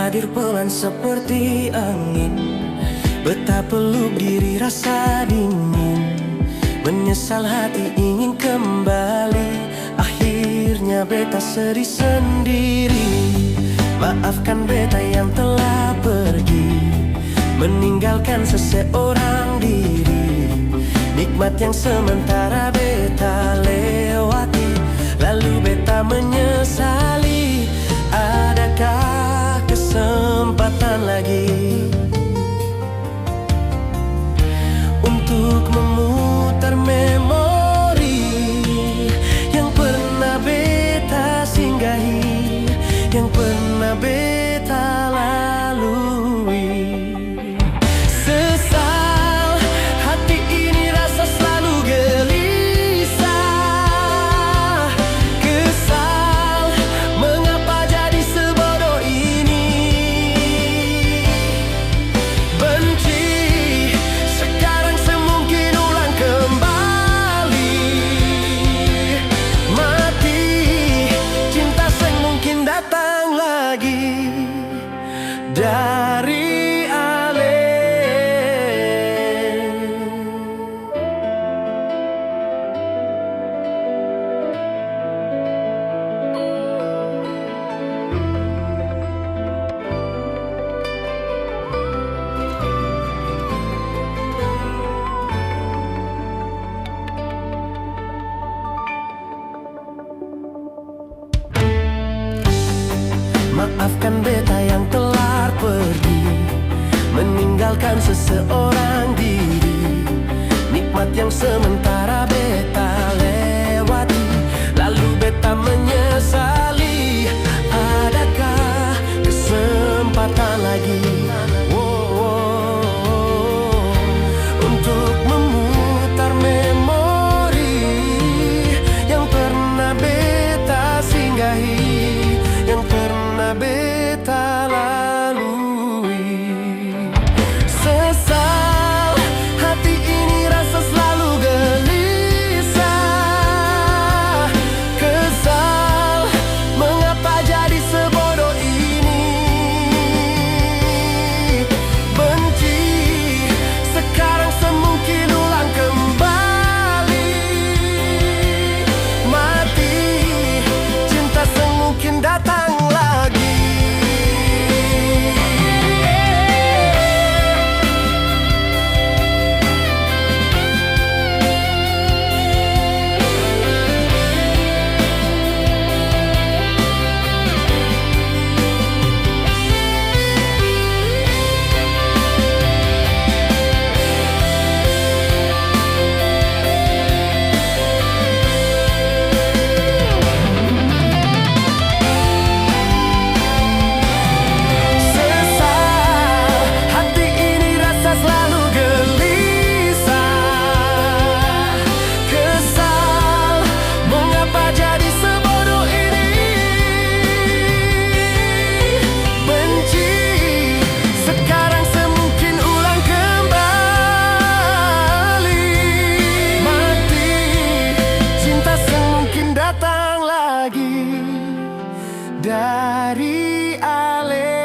hadir pelan seperti angin. Betapa peluk diri rasa dingin. Menyesal hati ingin kembali. Akhirnya beta sedih sendiri. Maafkan beta yang telah pergi, meninggalkan seseorang diri. Nikmat yang sementara beta lewati, lalu beta menyesali. Adakah kesempatan lagi untuk memutar memori yang pernah beta singgahi, yang pernah beta lalui? Sesal hati ini rasa selalu gelisah. Kesal mengapa jadi sebodoh ini. Benci sekarang semungkin ulang kembali. Mati cinta semungkin datang lagi dari Ale. Maafkan beta yang telah pergi, meninggalkan seseorang diri. Nikmat yang sementara beta lewati, lalu beta menyesali. Adakah kesempatan lagi untuk memutar memori yang pernah beta singgahi, yang pernah beta lalui? Sesal hati ini rasa selalu gelisah. Kesal mengapa jadi sebodoh ini. Benci sekarang semungkin ulang kembali. Mati cinta semungkin datang lagi. Dari Ale.